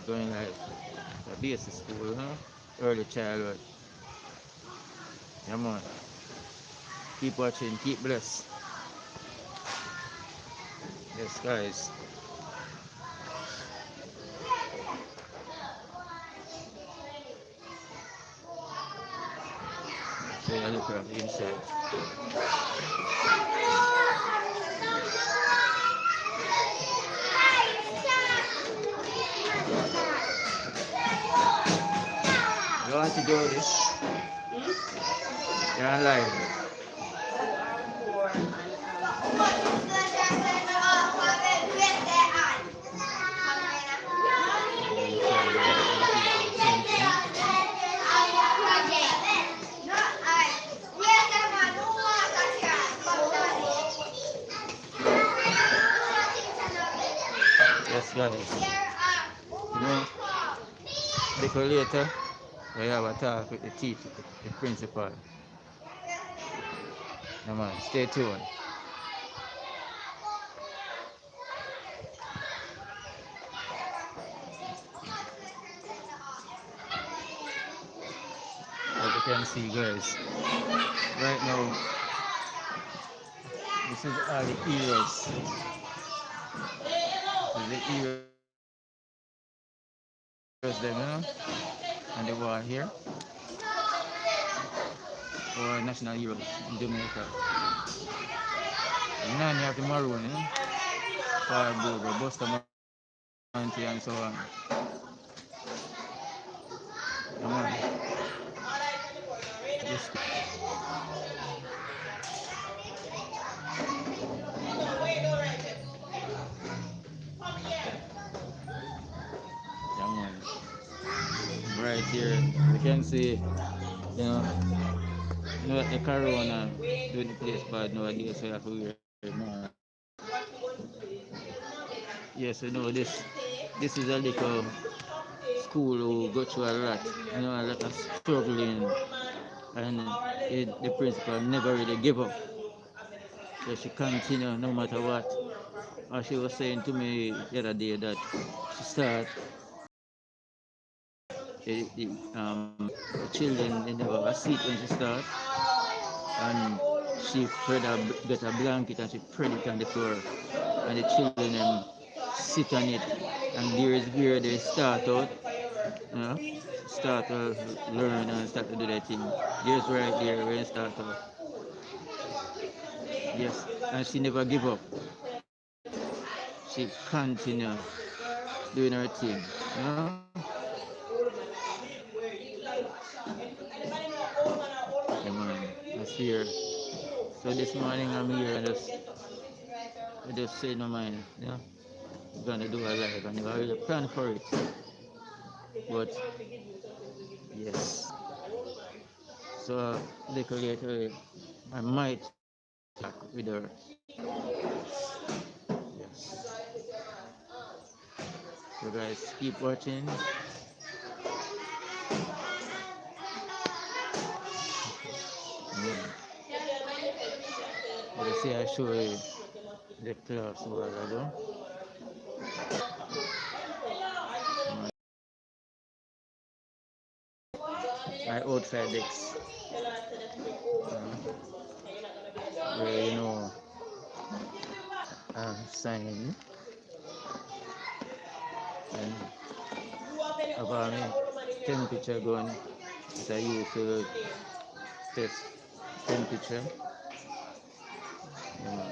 going like a basic school, huh? Early childhood. Come on. Keep watching, keep blessed. Yes, guys. So I look around the inside. You want to do this? You're on live. Yes, guys. You know, because later we have a talk with the teacher, the principal. Come on, stay tuned. As you can see, guys, right now, this is all the heroes. This is the heroes, them, and the war here. Or national heroes in Jamaica. And then you have the maroon, fire burger, Buster Mounty, and so on. Come on. Just, come on. Right here, you can see, you know, the corona doing the place bad nowadays, so you have to wear mask. Yes, you know, this is a little school who go through a lot, a lot of struggling, and the principal never really give up. So she continue no matter what. As she was saying to me the other day that she start the children they never have a seat when she start, and she get a blanket and she spread it on the floor, and the children sit on it, and there is where they start out, you know, start to learn and start to do their thing. There's right there where they start out. Yes, and she never give up. She continue doing her thing, you know. Yeah, man, that's here. So this morning I'm here and I just say no mind, we're gonna do a live and I really plan for it. But yes. So little later I might talk with her. Yes. So guys keep watching. Yeah. Let's see I show you the class what I do. My outside decks. Where sign and about me temperature going that I use to test temperature. Um,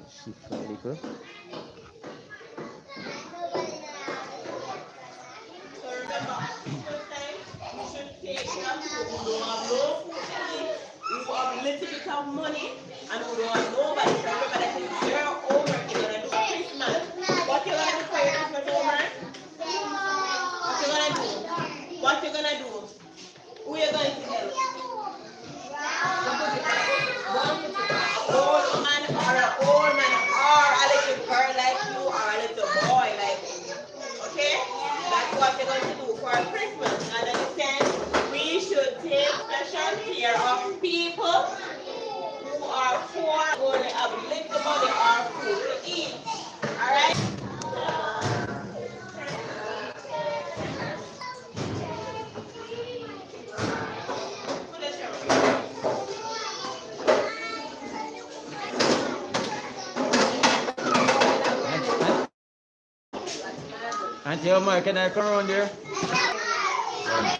shift a little. Who have little bit of money and who don't have nobody. So remember that is your homework you're gonna do for Christmas. What you gonna do for your Christmas homework? What you gonna do? What you gonna do? Auntie Omar, can I come around there? Yeah.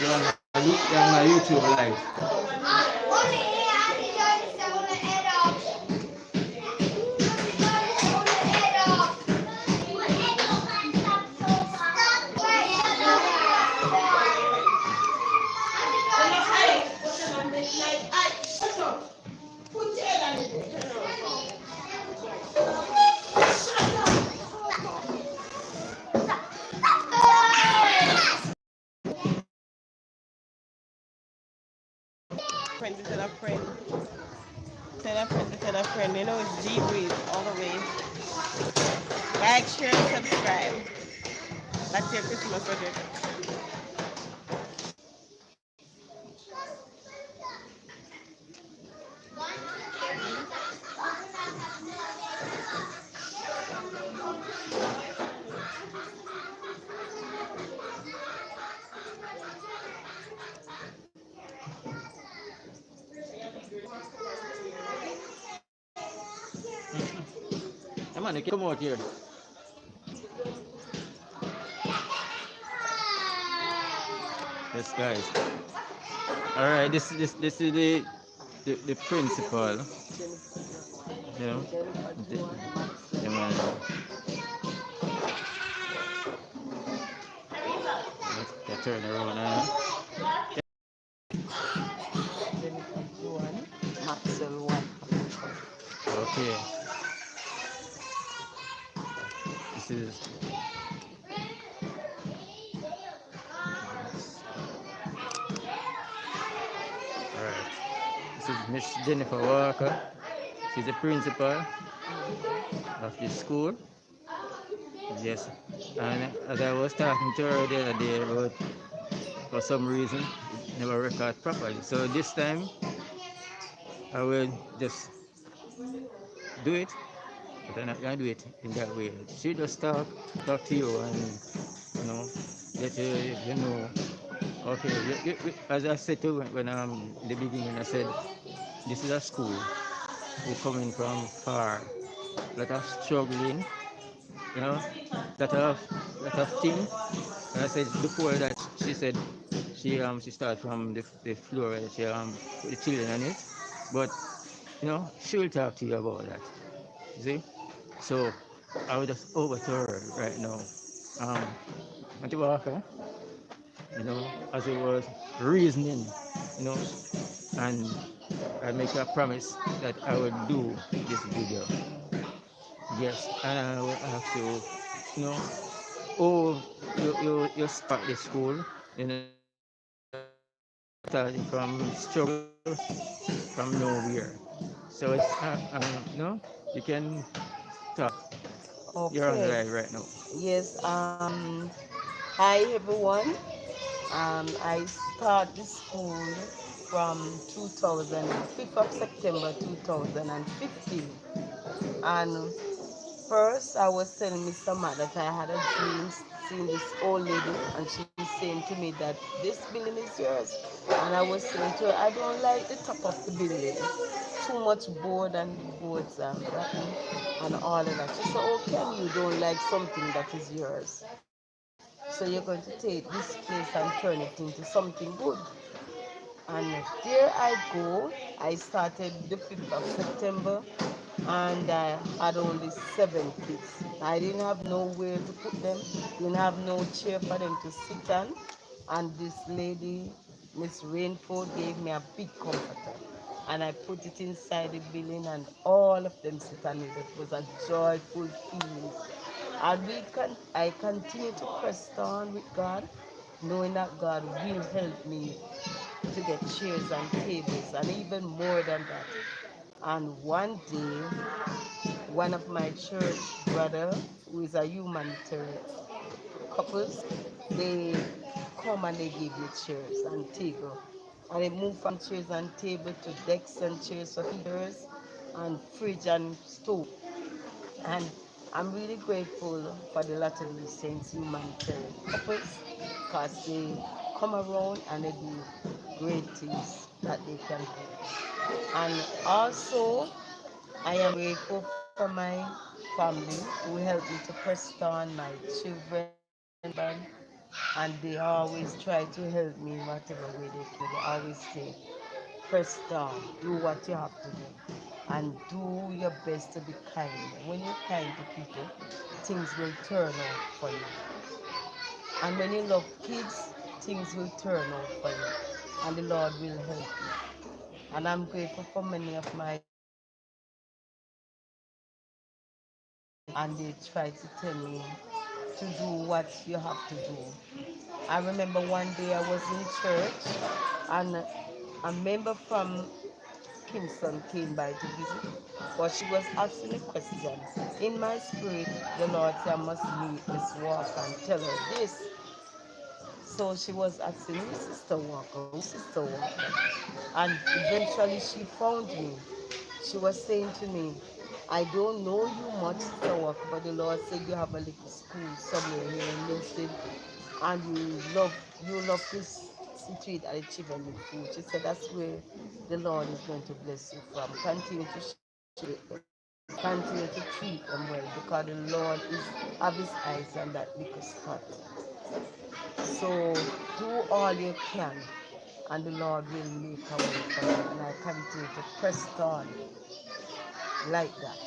You're on my YouTube live. Friend to tell a friend. Tell a friend to tell a friend. You know it's G Breeze all the way. Like, share, subscribe. That's your Christmas project. Come on, you can come out here. Yes, guys. All right, this is the principal. You know, the man. Let's turn around. Okay, this is all right. This is Miss Jennifer Walker. She's the principal of the school. Yes, and as I was talking to her the other day, but for some reason it never record properly. So this time I will just do it, but I'm not gonna do it in that way. She just talk to you, and you know, let you know. Okay, as I said to when in the beginning, I said this is a school. We're coming from far, lot of struggling, you know, lot of things. And I said before that she said she started from the floor where she put the children on it, but you know she will talk to you about that. You see, so I will just over to her right now. Um, Auntie Walker, you know, as it was reasoning, you know, and I make a promise that I will do this video. Yes, and I will ask you, you know, oh, you start the school, you know, starting from struggle from nowhere. So it's, no, you can talk. You're on the Okay. live right now. Yes. Hi everyone. I start the school from 2000, 5th of September 2015. And first, I was telling Mr. Matt that I had a dream seeing this old lady, and she's saying to me that this building is yours. And I was saying to her, I don't like the top of the building. Too much board and the boards are rotten and all of that. She said, oh, Ken, you don't like something that is yours. So you're going to take this place and turn it into something good. And there I go. I started the 5th of September and I had only 7 kids. I didn't have nowhere to put them, didn't have no chair for them to sit on. And this lady, Miss Rainford, gave me a big comforter. And I put it inside the building and all of them sit on it. It was a joyful feeling. And I continue to press on with God, knowing that God will help me to get chairs and tables and even more than that. And one day, one of my church brother, who is a humanitarian couples, they come and they give you chairs and table. And they move from chairs and table to decks and chairs for heaters and fridge and stove. And I'm really grateful for the Latter-day Saints humanitarian couples because they come around and they do great things that they can do. And also, I am grateful for my family who help me to press on my children, grandchildren, and they always try to help me in whatever way they can. They always say, press down, do what you have to do, and do your best to be kind. When you're kind to people, things will turn out for you. And when you love kids, things will turn out for you, and the Lord will help you. And I'm grateful for many of my and they try to tell me to do what you have to do. I remember one day I was in church and a member from Kingston came by to visit, but she was asking a question. In my spirit, the Lord said I must meet Miss Walker and tell her this. So she was asking me, Sister Walker, who Sister Walker? And eventually she found me. She was saying to me, I don't know you much, Sister Walker, but the Lord said you have a little school somewhere here in Linstead and you love to see at the children with food. She said that's where the Lord is going to bless you from. Continue to share with them. Continue to treat them well because the Lord is have his eyes on that little spot. So do all you can and the Lord will make a way for you. And I continue to press on like that.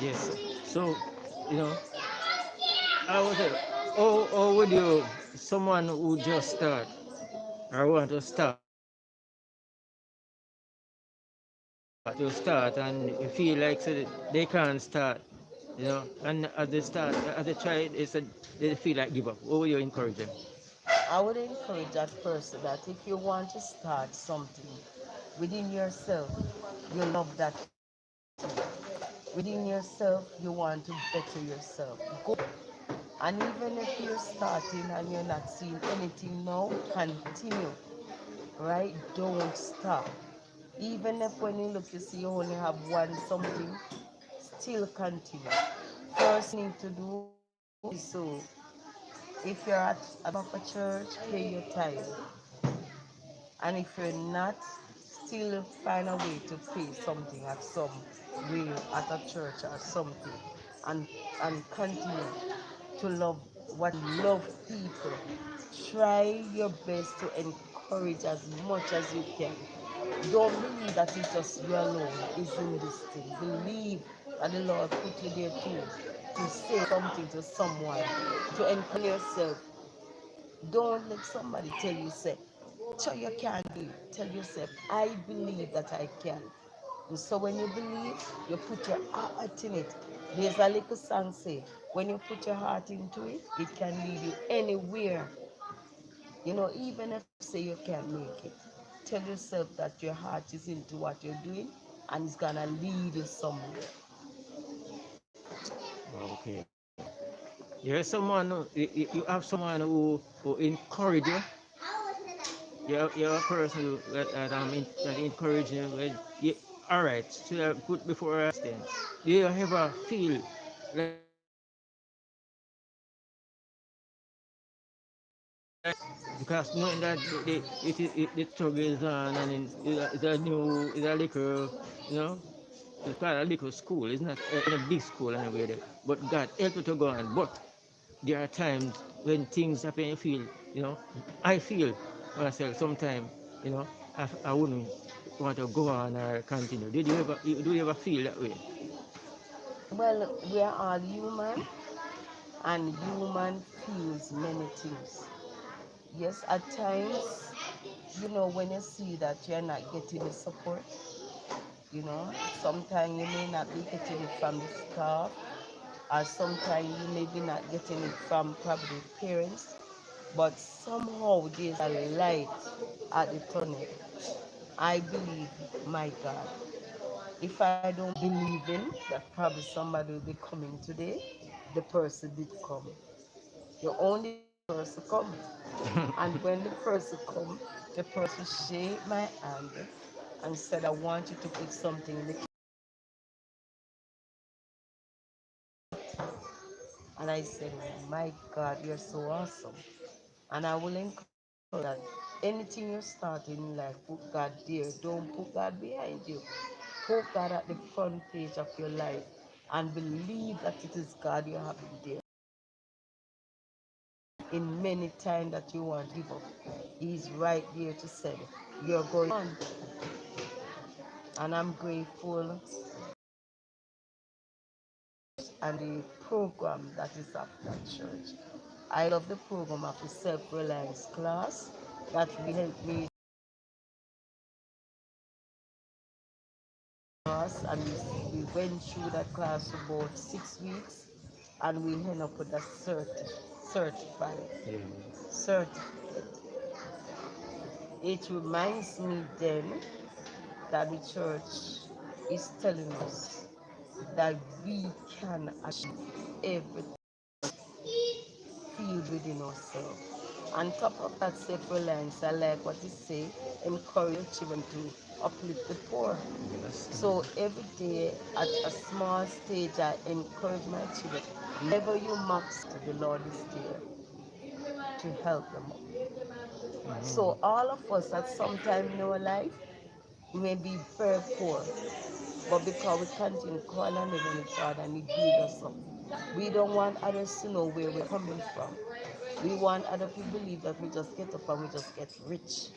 Yes. So, you know, I would say, or would you, someone who just start or want to start and you feel like so that they can't start, and at the start, at the try, they said they feel like give up. What would you encourage them? I would encourage that person that if you want to start something within yourself, you love that within yourself, you want to better yourself. Go. And even if you're starting and you're not seeing anything now, continue. Right? Don't stop. Even if when you look, you see you only have one something, still continue. First thing to do is so if you're at a back of church, pay your tithe. And if you're not, still find a way to pay something at some way at a church or something. And and continue to love what love people. Try your best to encourage as much as you can. Don't believe that it's just you alone is in this thing. Believe that the Lord put you there too to say something to someone, to encourage yourself. Don't let somebody tell you, say, sure you can't do it. Tell yourself, I believe that I can. And so when you believe, you put your heart in it. There's a little song say, when you put your heart into it, it can lead you anywhere. Even if say you can't make it, tell yourself that your heart is into what you're doing and it's gonna lead you somewhere. Okay. You're someone, you have someone who encourage you. You're a person that encourage you. All right, so put before us then. Do you ever feel like because knowing that the struggle is on and it's a little, you know, it's quite a little school. It's not in a big school anyway. There. But God help you to go on. But there are times when things happen, you feel, you know, I feel myself sometimes, you know, I wouldn't want to go on or continue. Do you ever feel that way? Well, we are all human and human feels many things. Yes, at times, when you see that you're not getting the support, you know, sometimes you may not be getting it from the staff, or sometimes you may be not getting it from probably parents, but somehow there's a light at the tunnel. I believe, my God, If I don't believe in that probably somebody will be coming today, the person did come. You only person come. And when the person come, the person shake my hand and said, I want you to put something in the kitchen. And I said, oh my God, you're so awesome. And I will encourage that anything you start in life, put God there. Don't put God behind you. Put God at the front page of your life and believe that it is God you have there. In many times that you want to give up, He's right there to say, you're going on. And I'm grateful and the program that is at that church. I love the program of the self-reliance class that will help me class, and we went through that class for about 6 weeks, and we end up with a certified Yeah. certificate. It reminds me then that the church is telling us that we can achieve everything feel within ourselves. On top of that self-reliance, I like what you say, encourage your children to uplift the poor. Yes. So every day at a small stage, I encourage my children, never you max, the Lord is there to help them up. So all of us at some time in our life, we may be very poor, but because we continue to call on Heavenly Father and He build us up, we don't want others to know where we're coming from. We want other people to believe that we just get up and we just get rich.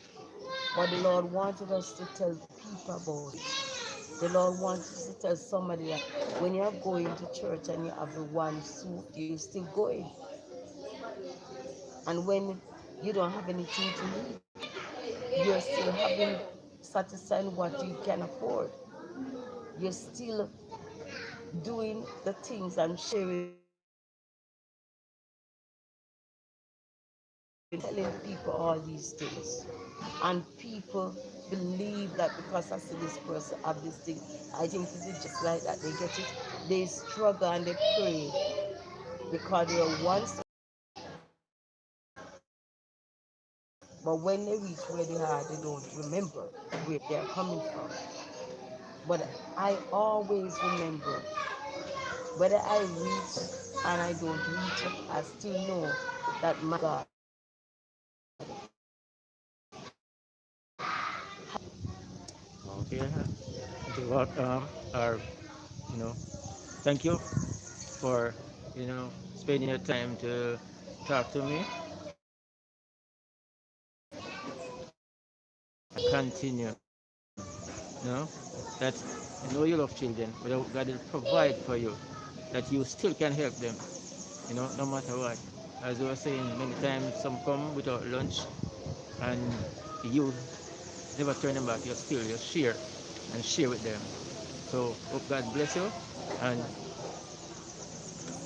But the Lord wanted us to tell people about it. The Lord wants us to tell somebody that when you're going to church and you have the one suit, you're still going. And when you don't have anything to eat, you're still having satisfying what you can afford. You're still doing the things and sharing telling people all these things. And people believe that because I see this person have this thing, I think it is just like that. They get it, they struggle and they pray because they are once, but when they reach where they are, they don't remember where they're coming from. But I always remember whether I reach and I don't reach, I still know that my God. Okay. Okay. Well, our, you know, thank you for, spending your time to talk to me and continue. That I know you love children, but God will provide for you that you still can help them, no matter what. As we were saying, many times some come without lunch and you never turn them back. You share and share with them. So hope God bless you and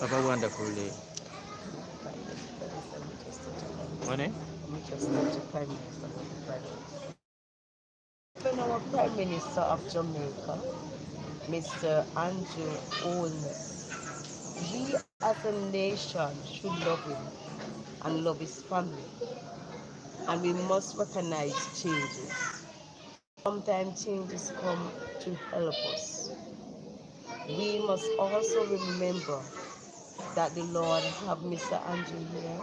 have a wonderful day. Morning. We just touch the Prime Minister of the Prime Minister. Even our Prime Minister of Jamaica, Mr. Andrew Holness, we as a nation should love him and love his family. And we must recognize changes. Sometimes changes come to help us. We must also remember that the Lord have Mr. Andrew here